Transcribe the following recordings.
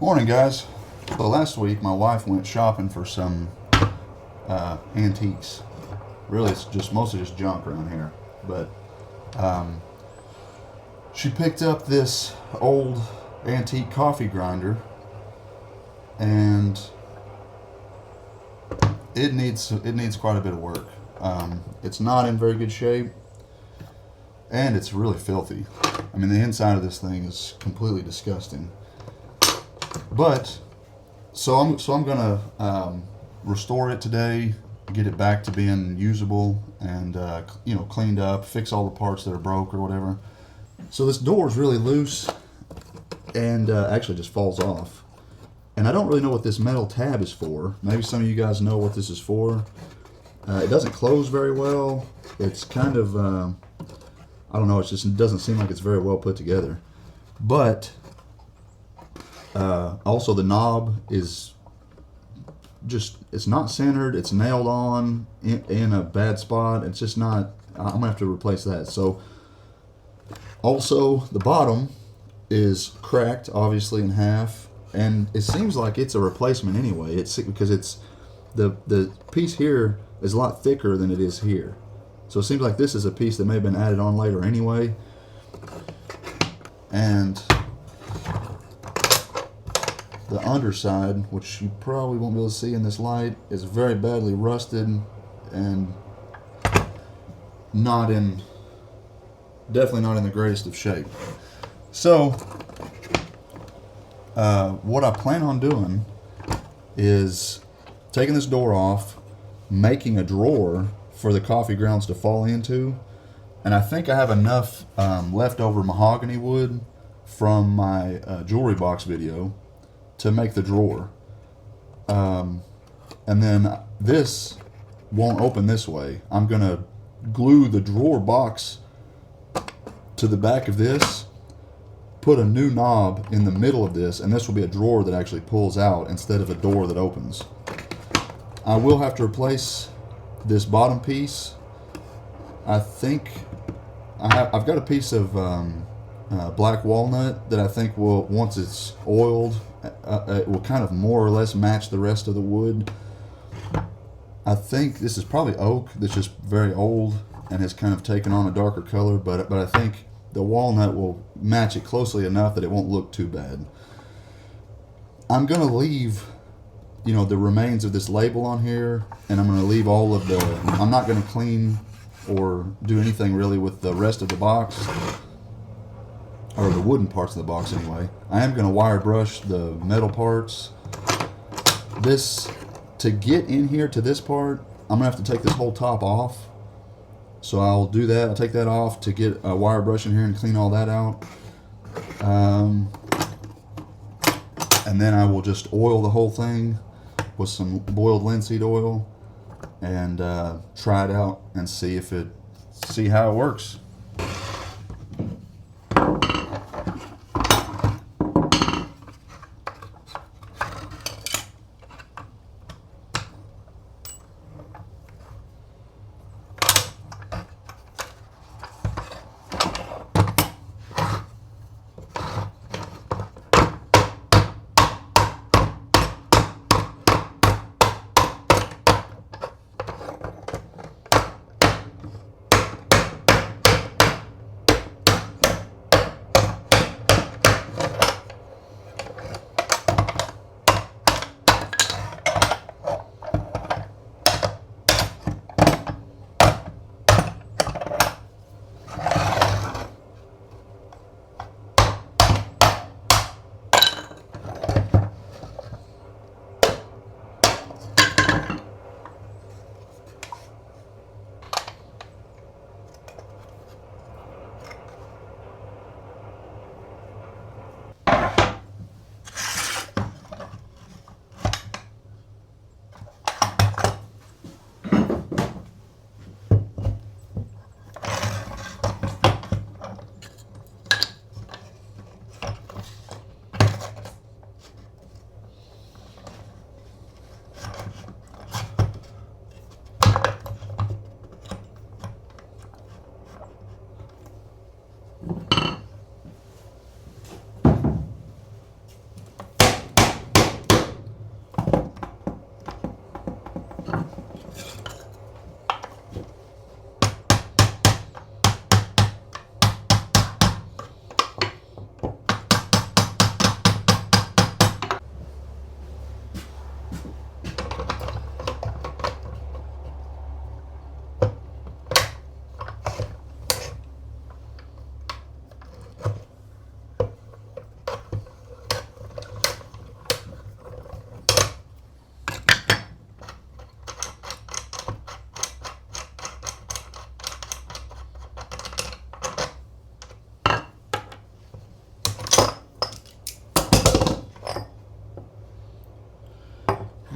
Morning, guys. So last week, my wife went shopping for some antiques. Really, it's just mostly just junk around here. But she picked up this old antique coffee grinder, and it needs quite a bit of work. It's not in very good shape, and it's really filthy. I mean, the inside of this thing is completely disgusting. But so I'm gonna restore it today, get it back to being usable, and cleaned up, fix all the parts that are broke or whatever. So this door is really loose, and actually just falls off. And I don't really know what this metal tab is for. Maybe some of you guys know what this is for. It doesn't close very well. It's kind of I don't know. It doesn't seem like it's very well put together. But also the knob is it's not centered. It's nailed on in a bad spot. It's just not. I'm gonna have to replace that. So also the bottom is cracked, obviously, in half, and it seems like it's a replacement anyway. It's because it's the piece here is a lot thicker than it is here. So it seems like this is a piece that may have been added on later anyway. And the underside, which you probably won't be able to see in this light, is very badly rusted and definitely not in the greatest of shape. So what I plan on doing is taking this door off, making a drawer for the coffee grounds to fall into, and I think I have enough leftover mahogany wood from my jewelry box video to make the drawer. And then this won't open this way. I'm gonna glue the drawer box to the back of this, put a new knob in the middle of this, and this will be a drawer that actually pulls out instead of a door that opens. I will have to replace this bottom piece. I think I've got a piece of black walnut that I think will, once it's oiled, it will kind of more or less match the rest of the wood. I think this is probably oak that's just very old and has kind of taken on a darker color, but I think the walnut will match it closely enough that it won't look too bad. I'm gonna leave the remains of this label on here, and I'm going to leave all of I'm not going to clean or do anything really with the rest of the box, or the wooden parts of the box anyway. I am going to wire brush the metal parts. To get in here to this part, I'm going to have to take this whole top off. So I'll do that. I'll take that off to get a wire brush in here and clean all that out. And then I will just oil the whole thing with some boiled linseed oil and try it out and see how it works.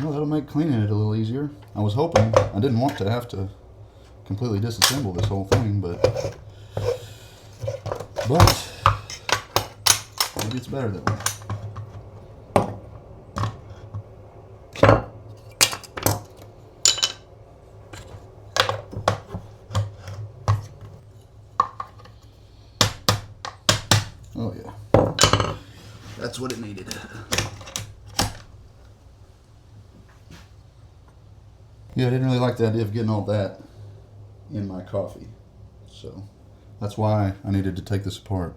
Well, that'll make cleaning it a little easier. I was hoping, I didn't want to have to completely disassemble this whole thing, but maybe it's better that way. Oh yeah, that's what it needed. Yeah, I didn't really like the idea of getting all that in my coffee, so that's why I needed to take this apart.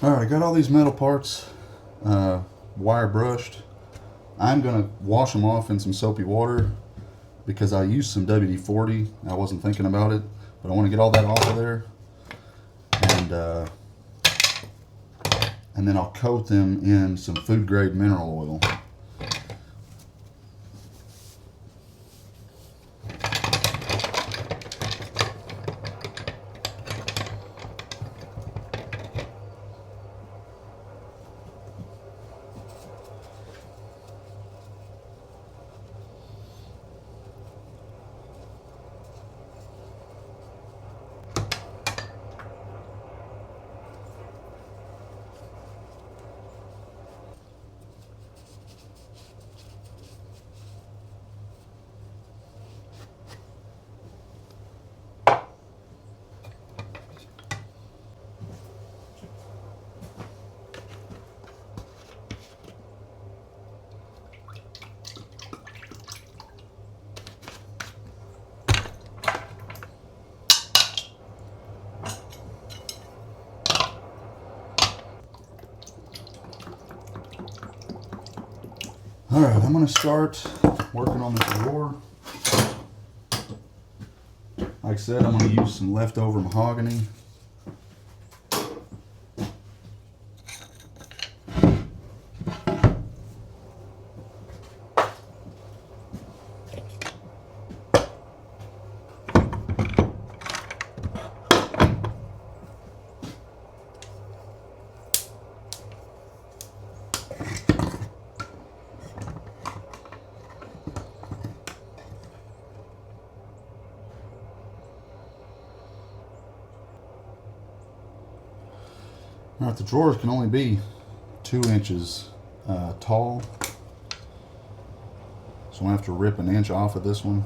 Alright, I got all these metal parts wire brushed. I'm going to wash them off in some soapy water because I used some WD-40. I wasn't thinking about it, but I want to get all that off of there. And then I'll coat them in some food grade mineral oil. Alright, I'm going to start working on this drawer. Like I said, I'm going to use some leftover mahogany. Alright, the drawers can only be 2 inches tall, so I'm going to have to rip an inch off of this one.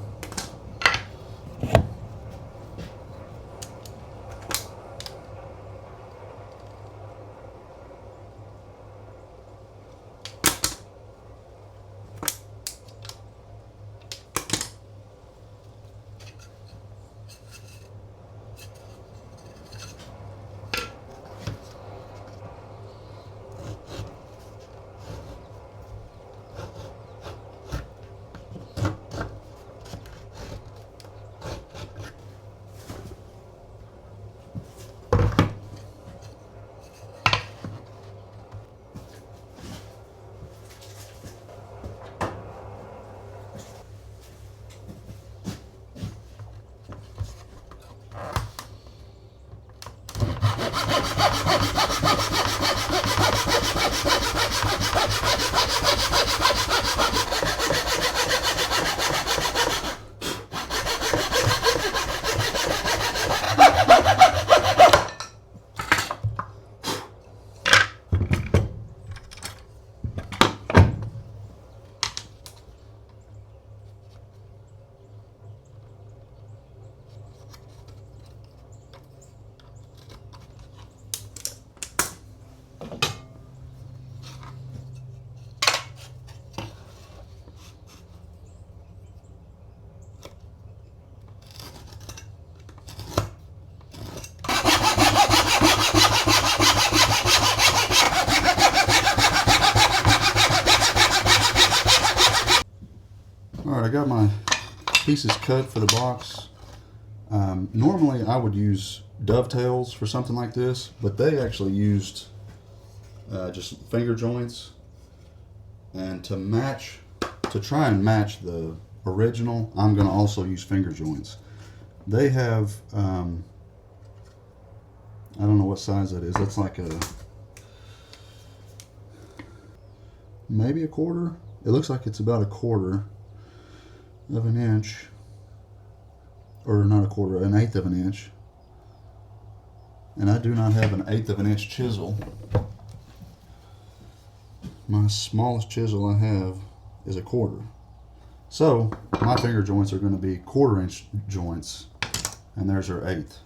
pieces cut for the box. Normally I would use dovetails for something like this, but they actually used just finger joints. And to try and match the original, I'm going to also use finger joints. They have, I don't know what size that is. That's like maybe a quarter. It looks like it's about a quarter of an inch, or not a quarter, an eighth of an inch. And I do not have an eighth of an inch chisel. My smallest chisel I have is a quarter. So my finger joints are going to be 1/4 inch joints, and there's our eighth.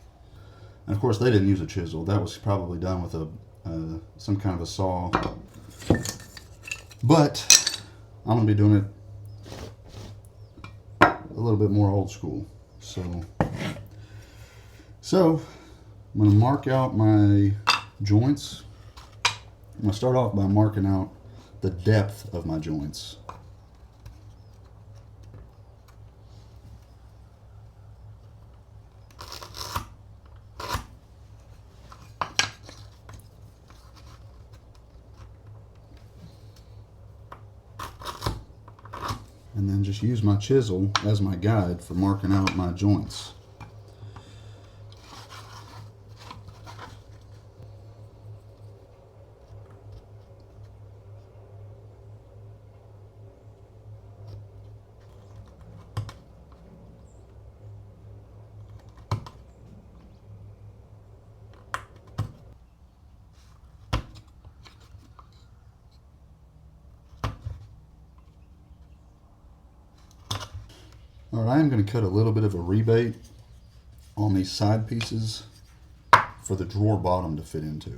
And of course they didn't use a chisel. That was probably done with some kind of a saw. But I'm going to be doing it a little bit more old school. So I'm going to mark out my joints. I'm going to start off by marking out the depth of my joints. And then just use my chisel as my guide for marking out my joints. Alright, I'm going to cut a little bit of a rebate on these side pieces for the drawer bottom to fit into.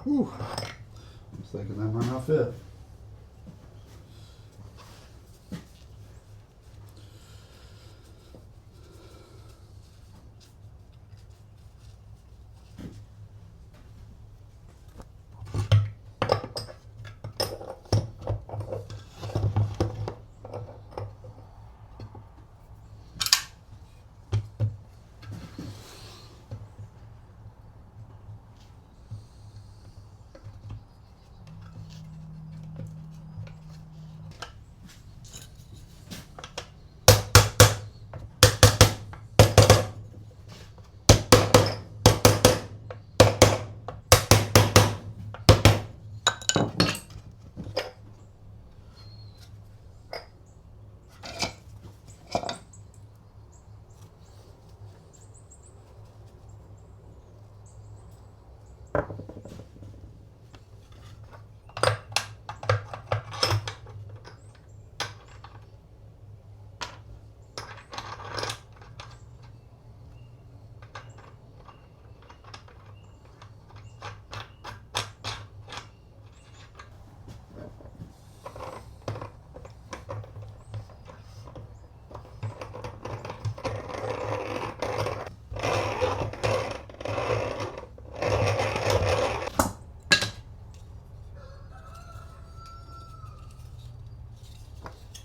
Whew. I was thinking that might not fit.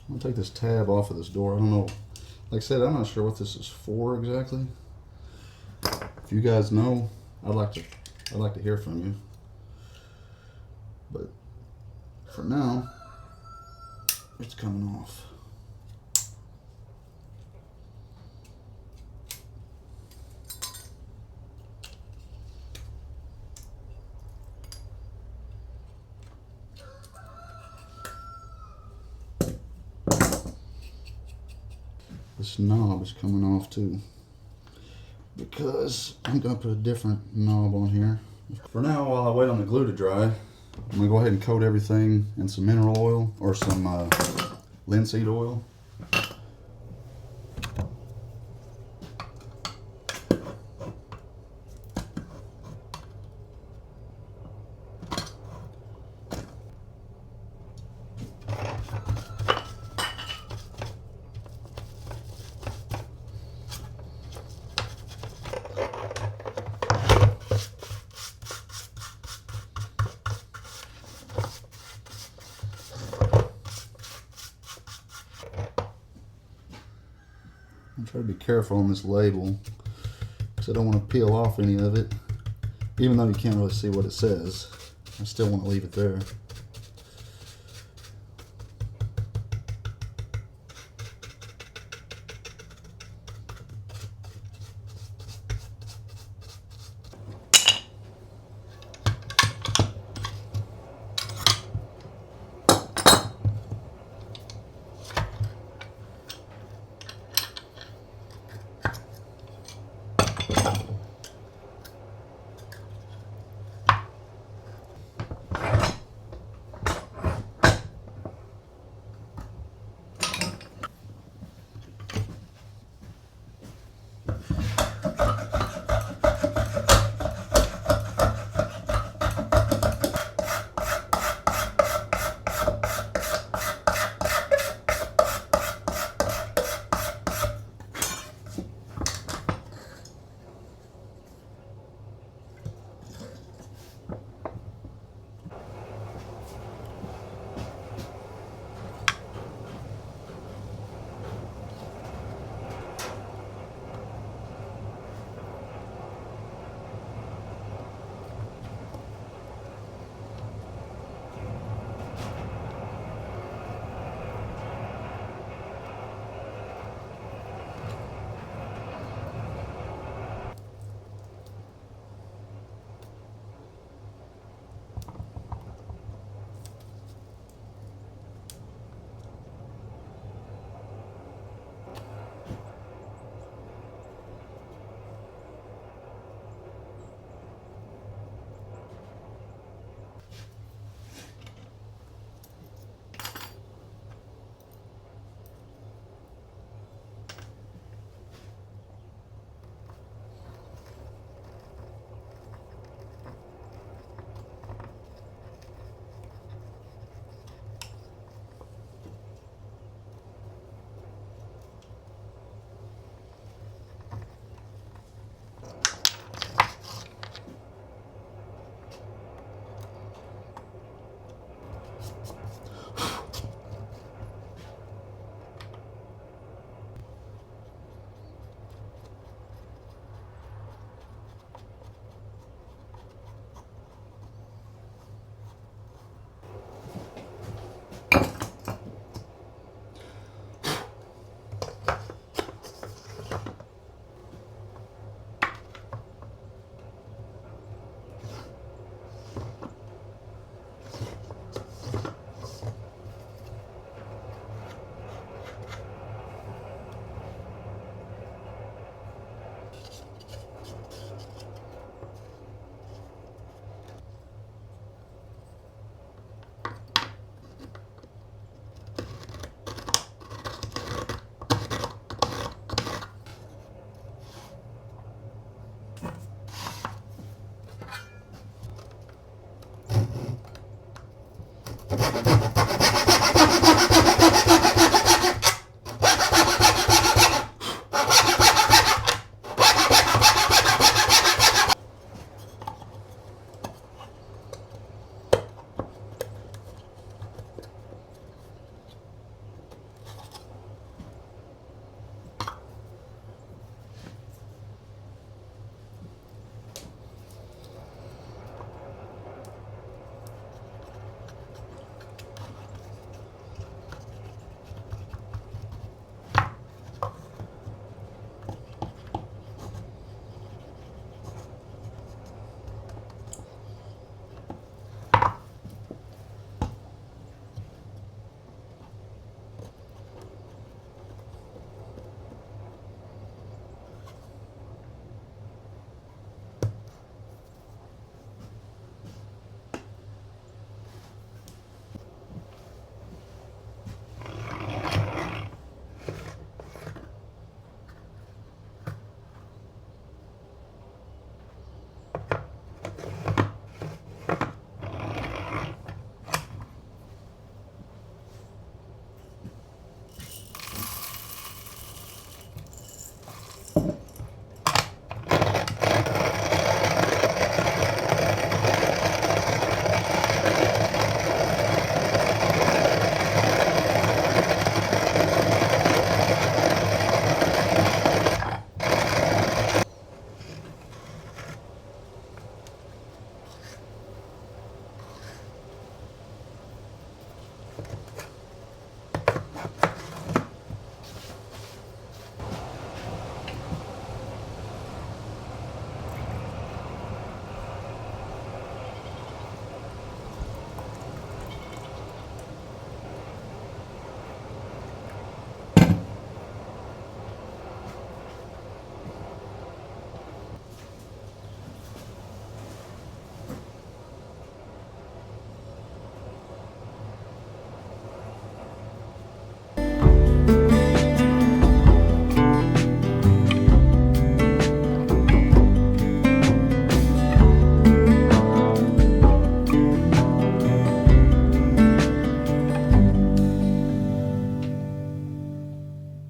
I'm gonna take this tab off of this door. I don't know. Like I said, I'm not sure what this is for exactly. If you guys know, I'd like to hear from you. But for now, it's coming off. This knob is coming off too, because I'm going to put a different knob on here. For now, while I wait on the glue to dry, I'm going to go ahead and coat everything in some mineral oil or some linseed oil. I'm trying to be careful on this label because I don't want to peel off any of it. Even though you can't really see what it says, I still want to leave it there.